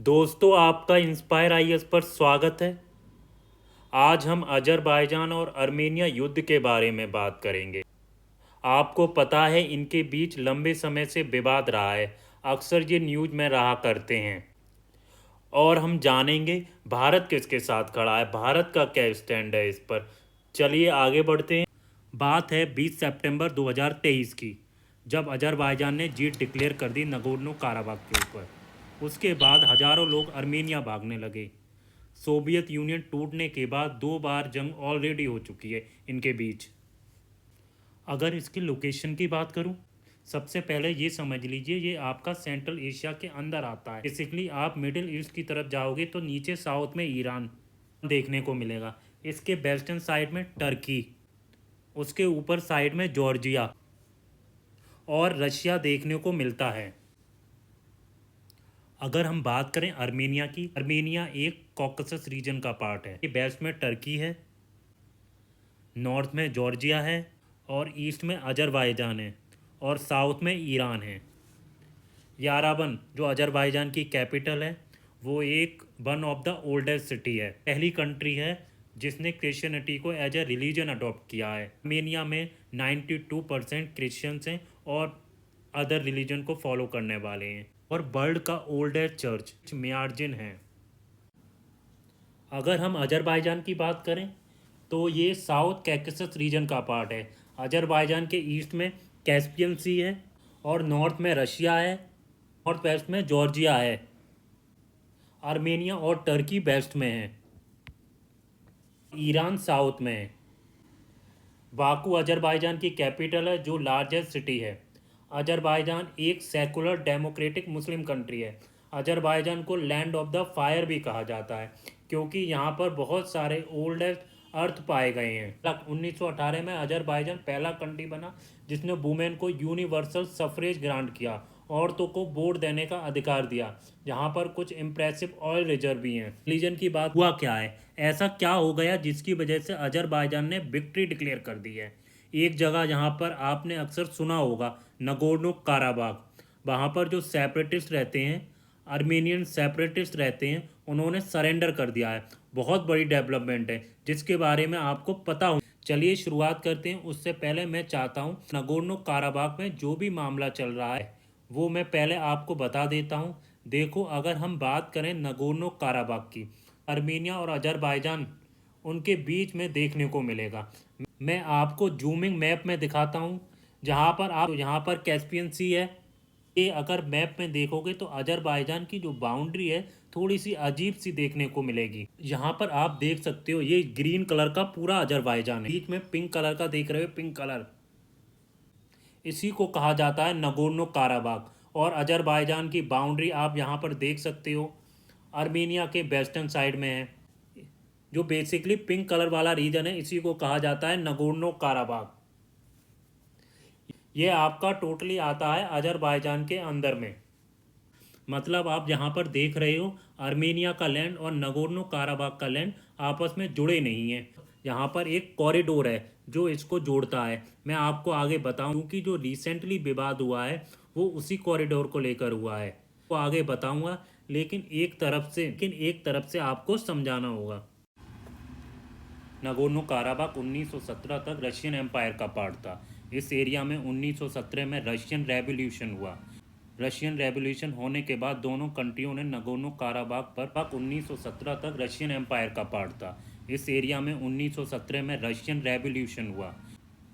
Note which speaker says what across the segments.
Speaker 1: दोस्तों, आपका inspire IAS पर स्वागत है। आज हम अजरबैजान और अर्मेनिया युद्ध के बारे में बात करेंगे। आपको पता है, इनके बीच लंबे समय से विवाद रहा है। अक्सर ये न्यूज़ में रहा करते हैं। और हम जानेंगे भारत किसके साथ खड़ा है, भारत का क्या स्टैंड है इस पर। चलिए आगे बढ़ते हैं। बात है 20 सितंबर 2023 की, जब अजरबैजान ने जीत डिक्लेयर कर दी नगोर्नो काराबाख के ऊपर। उसके बाद हजारों लोग अर्मेनिया भागने लगे। सोवियत यूनियन टूटने के बाद 2 बार जंग ऑलरेडी हो चुकी है इनके बीच। अगर इसकी लोकेशन की बात करूं, सबसे पहले ये समझ लीजिए, ये आपका सेंट्रल एशिया के अंदर आता है। बेसिकली आप मिडिल ईस्ट की तरफ जाओगे तो नीचे साउथ में ईरान देखने को मिलेगा। इसके वेस्टर्न साइड में टर्की, उसके ऊपर साइड में जॉर्जिया और रशिया देखने को मिलता है। अगर हम बात करें अर्मेनिया की, अर्मेनिया एक कॉकसस रीजन का पार्ट है। ये वेस्ट में टर्की है, नॉर्थ में जॉर्जिया है और ईस्ट में अजरबैजान है और साउथ में ईरान है। याराबन जो अजरबैजान की कैपिटल है, वो एक one of the oldest city है। पहली कंट्री है जिसने क्रिश्चियनिटी को एज ए रिलीजन अडॉप्ट किया है। अर्मेनिया में 92% क्रिश्चियंस हैं और अदर रिलीजन को फॉलो करने वाले हैं। और वर्ल्ड का ओल्डेस्ट चर्च मियार्जिन है। अगर हम अजरबैजान की बात करें तो ये साउथ कैकेसस रीजन का पार्ट है। अजरबैजान के ईस्ट में कैस्पियन सी है और नॉर्थ में रशिया है, नॉर्थ वेस्ट में जॉर्जिया है। आर्मेनिया और टर्की वेस्ट में है, ईरान साउथ में है। बाकू अजरबैजान की कैपिटल है, जो लार्जेस्ट सिटी है। अजरबैजान एक सेकुलर डेमोक्रेटिक मुस्लिम कंट्री है। अजरबैजान को लैंड ऑफ द फायर भी कहा जाता है, क्योंकि यहाँ पर बहुत सारे ओल्डेस्ट अर्थ पाए गए हैं। 1918 में अजरबैजान पहला कंट्री बना जिसने वुमेन को यूनिवर्सल सफरेज ग्रांट किया, औरतों को वोट देने का अधिकार दिया। यहाँ पर कुछ इम्प्रेसिव ऑयल रिजर्व भी हैं। रिलीजन की बात हुआ क्या है, ऐसा क्या हो गया जिसकी वजह से अजरबैजान ने विक्ट्री डिक्लेयर कर दी है। एक जगह जहाँ पर आपने अक्सर सुना होगा, नगोर्नो काराबाख, वहाँ पर जो सेपरेटिस्ट रहते हैं, आर्मेनियन सेपरेटिस्ट रहते हैं, उन्होंने सरेंडर कर दिया है। बहुत बड़ी डेवलपमेंट है जिसके बारे में आपको पता हो। चलिए शुरुआत करते हैं। उससे पहले मैं चाहता हूँ नगोर्नो काराबाख में जो भी मामला चल रहा है वो मैं पहले आपको बता देता हूँ। देखो, अगर हम बात करें नगोर्नो काराबाख की, अर्मेनिया और अजरबैजान उनके बीच में देखने को मिलेगा। मैं आपको जूमिंग मैप में दिखाता हूँ, जहाँ पर आप यहाँ पर कैस्पियन सी है। ये अगर मैप में देखोगे तो अजरबैजान की जो बाउंड्री है थोड़ी सी अजीब सी देखने को मिलेगी। यहाँ पर आप देख सकते हो, ये ग्रीन कलर का पूरा अजरबैजान है, बीच में पिंक कलर का देख रहे हो, पिंक कलर, इसी को कहा जाता है नगोर्नो काराबाख। और अजरबैजान की बाउंड्री आप यहाँ पर देख सकते हो, आर्मेनिया के वेस्टर्न साइड में है। जो बेसिकली पिंक कलर वाला रीजन है, इसी को कहा जाता है नगोर्नो काराबाख। ये आपका टोटली आता है अजरबैजान के अंदर में। मतलब आप यहाँ पर देख रहे हो, आर्मेनिया का लैंड और नगोर्नो काराबाख का लैंड आपस में जुड़े नहीं हैं। यहाँ पर एक कॉरिडोर है जो इसको जोड़ता है। मैं आपको आगे बताऊँ, क्योंकि जो रिसेंटली विवाद हुआ है वो उसी कॉरिडोर को लेकर हुआ है, वो आगे बताऊँगा। लेकिन एक तरफ से आपको समझाना होगा। नगोर्नो काराबाख 1917 तक रशियन एम्पायर का पार्ट था। इस एरिया में 1917 में रशियन रेवोल्यूशन हुआ। रशियन रेवोल्यूशन होने के बाद दोनों कंट्रियों ने नगोर्नो काराबाख पर 1917 तक रशियन एम्पायर का पार्ट था। इस एरिया में 1917 में रशियन रेवोल्यूशन हुआ।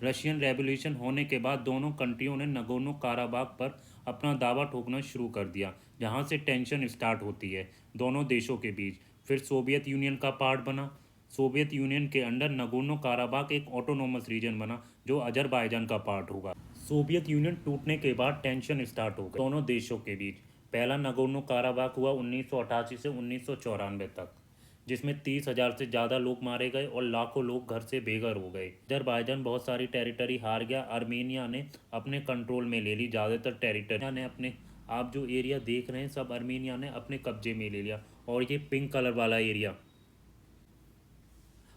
Speaker 1: रशियन रेवोल्यूशन होने के बाद दोनों कंट्रियों ने नगोर्नो काराबाख पर अपना दावा ठोकना शुरू कर दिया, जहां से टेंशन स्टार्ट होती है दोनों देशों के बीच। फिर सोवियत यूनियन का पार्ट बना। सोवियत यूनियन के अंडर नगोर्नो काराबाख एक ऑटोनोमस रीजन बना जो अजरबैजान का पार्ट होगा। सोवियत यूनियन टूटने के बाद टेंशन स्टार्ट हो गई दोनों देशों के बीच। पहला नगोर्नो काराबाख हुआ 1988 से 1994 तक, जिसमें 30,000 से ज़्यादा लोग मारे गए और लाखों लोग घर से बेघर हो गए। अजरबैजान बहुत सारी टेरिटरी हार गया। आर्मेनिया ने अपने कंट्रोल में ले ली ज़्यादातर टेरिटरी ने अपने, आप जो एरिया देख रहे हैं सब आर्मेनिया ने अपने कब्जे में ले लिया। और ये पिंक कलर वाला एरिया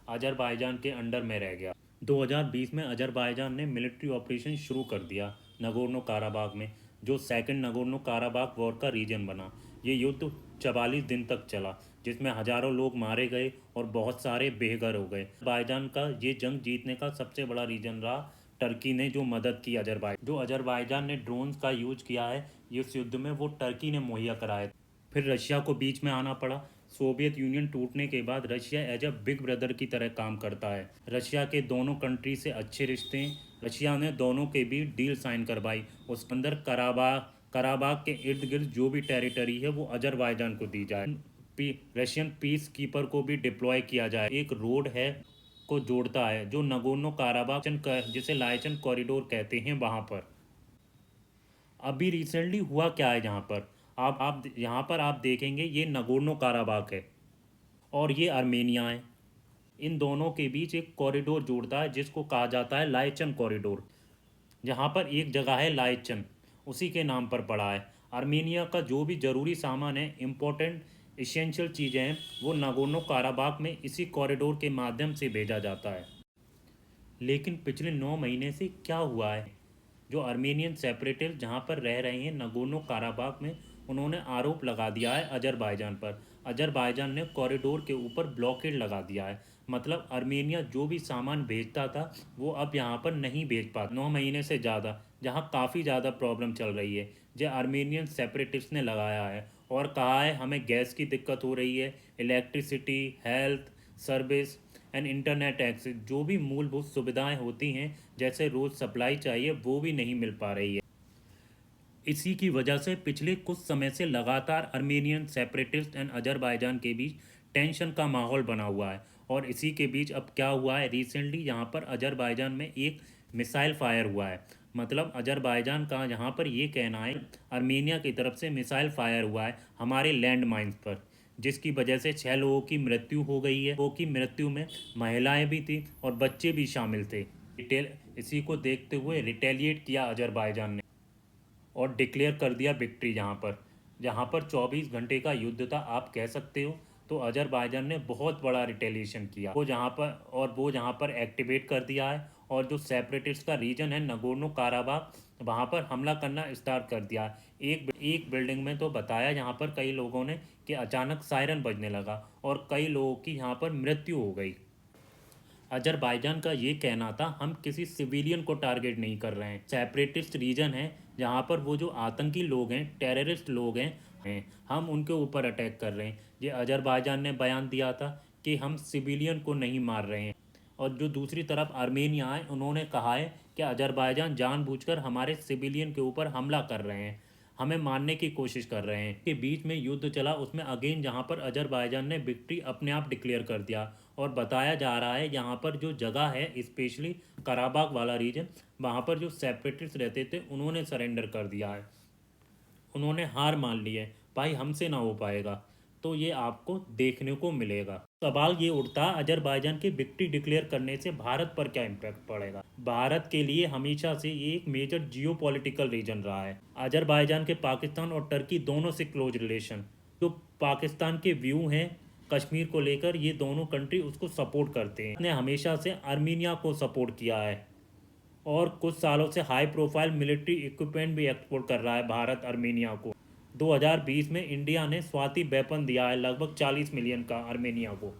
Speaker 1: अजरबैजान के अंडर में रह गया। 2020 में अजरबैजान ने मिलिट्री ऑपरेशन शुरू कर दिया नगोर्नो काराबाख में, जो सेकंड नगोर्नो काराबाख वॉर का रीजन बना। ये युद्ध 44 दिन तक चला, जिसमें हजारों लोग मारे गए और बहुत सारे बेघर हो गए। अजरबैजान का ये जंग जीतने का सबसे बड़ा रीजन रहा टर्की ने जो मदद की अजरबैजान, जो अजरबैजान ने ड्रोन्स का यूज किया है इस युद्ध में, वो टर्की ने मुहैया कराया। फिर रशिया को बीच में आना पड़ा। सोवियत यूनियन टूटने के बाद Russia as a big brother की तरह काम करता है। रशिया के दोनों कंट्री से अच्छे रिश्ते हैं। रशिया ने दोनों के बीच डील साइन करवाई। उस अंदर कराबाग के इर्द गिर्द जो भी टेरिटरी है वो अजरबैजान को दी जाए। रशियन पीस कीपर को भी डिप्लॉय किया जाए। एक रोड है को जोड़ता है जो नगोर्नो काराबाग जिसे लाइचन कॉरिडोर कहते हैं वहाँ पर। अभी रिसेंटली हुआ क्या है यहाँ पर, आप यहाँ पर आप देखेंगे ये नगोर्नो काराबाग है और ये आर्मेनिया है। इन दोनों के बीच एक कॉरिडोर जुड़ता है जिसको कहा जाता है लाइचन कॉरिडोर। जहाँ पर एक जगह है लाइचन, उसी के नाम पर पड़ा है। आर्मेनिया का जो भी ज़रूरी सामान है, इम्पोर्टेंट इसेंशियल चीज़ें हैं, वो नागोर्नो काराबाग में इसी कॉरिडोर के माध्यम से भेजा जाता है। लेकिन पिछले 9 महीने से क्या हुआ है, जो आर्मेनियन सेपरेटिस्ट जहाँ पर रह रहे हैं नगोर्नो काराबाग में, उन्होंने आरोप लगा दिया है अजरबैजान पर। अजरबैजान ने कॉरिडोर के ऊपर ब्लॉकेड लगा दिया है। मतलब आर्मेनिया जो भी सामान भेजता था वो अब यहाँ पर नहीं भेज पाता 9 महीने से ज़्यादा, जहाँ काफ़ी ज़्यादा प्रॉब्लम चल रही है। जो आर्मेनियन सेपरेटिस्ट ने लगाया है और कहा है हमें गैस की दिक्कत हो रही है, electricity, health service and internet access, जो भी मूलभूत सुविधाएं होती हैं जैसे रोज़ सप्लाई चाहिए, वो भी नहीं मिल पा रही है। इसी की वजह से पिछले कुछ समय से लगातार आर्मेनियन सेपरेटिस्ट एंड अजरबैजान के बीच टेंशन का माहौल बना हुआ है। और इसी के बीच अब क्या हुआ है, रिसेंटली यहाँ पर अजरबैजान में एक मिसाइल फायर हुआ है। मतलब अजरबैजान का यहाँ पर ये कहना है आर्मेनिया की तरफ से मिसाइल फायर हुआ है हमारे लैंड माइंस पर, जिसकी वजह से 6 लोगों की मृत्यु हो गई है। लोगों की मृत्यु में महिलाएं भी थी और बच्चे भी शामिल थे। इसी को देखते हुए रिटेलिएट किया अजरबैजान ने और डिक्लेयर कर दिया विक्ट्री। जहाँ पर 24 घंटे का युद्ध था आप कह सकते हो। तो अजरबैजान ने बहुत बड़ा रिटेलिएशन किया, वो जहाँ पर एक्टिवेट कर दिया है। और जो सेपरेटिस्ट का रीजन है नगोर्नो काराबाग, वहाँ पर हमला करना स्टार्ट कर दिया। एक बिल्डिंग में तो बताया यहाँ पर कई लोगों ने कि अचानक सायरन बजने लगा और कई लोगों की यहाँ पर मृत्यु हो गई। अजरबैजान का ये कहना था हम किसी सिविलियन को टारगेट नहीं कर रहे हैं, सेपरेटिस्ट रीजन है जहाँ पर वो जो आतंकी लोग हैं, टेररिस्ट लोग हैं, हम उनके ऊपर अटैक कर रहे हैं। ये अजरबैजान ने बयान दिया था कि हम सिविलियन को नहीं मार रहे हैं। और जो दूसरी तरफ आर्मेनिया है, उन्होंने कहा है कि अजरबैजान जानबूझकर हमारे सिविलियन के ऊपर हमला कर रहे हैं, हमें मारने की कोशिश कर रहे हैं। के बीच में युद्ध चला, उसमें अगेन जहां पर अजरबैजान ने विक्ट्री अपने आप डिक्लेयर कर दिया। और बताया जा रहा है यहाँ पर जो जगह है स्पेशली कराबाग वाला रीजन, वहाँ पर जो सेपरेटिस्ट रहते थे उन्होंने सरेंडर कर दिया है, उन्होंने हार मान ली है। भाई हमसे ना हो पाएगा, तो ये आपको देखने को मिलेगा। सवाल ये उठता अजरबैजान की विक्ट्री डिक्लेयर करने से भारत पर क्या इम्पैक्ट पड़ेगा। भारत के लिए हमेशा से ये एक मेजर जियोपॉलिटिकल रीजन रहा है। अजरबैजान के पाकिस्तान और टर्की दोनों से क्लोज रिलेशन, जो पाकिस्तान के व्यू हैं कश्मीर को लेकर, ये दोनों कंट्री उसको सपोर्ट करते हैं। ने हमेशा से आर्मीनिया को सपोर्ट किया है और कुछ सालों से हाई प्रोफाइल मिलिट्री इक्विपमेंट भी एक्सपोर्ट कर रहा है भारत आर्मेनिया को। 2020 में इंडिया ने स्वाति वेपन दिया है लगभग 40 मिलियन का आर्मेनिया को।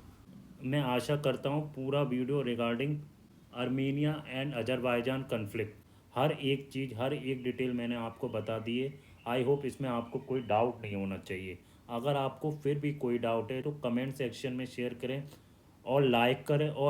Speaker 1: मैं आशा करता हूँ पूरा video regarding Armenia and Azerbaijan conflict, हर एक चीज़, हर एक डिटेल मैंने आपको बता दी है। आई होप इसमें आपको कोई डाउट नहीं होना चाहिए। अगर आपको फिर भी कोई डाउट है तो कमेंट सेक्शन में शेयर करें और लाइक करें और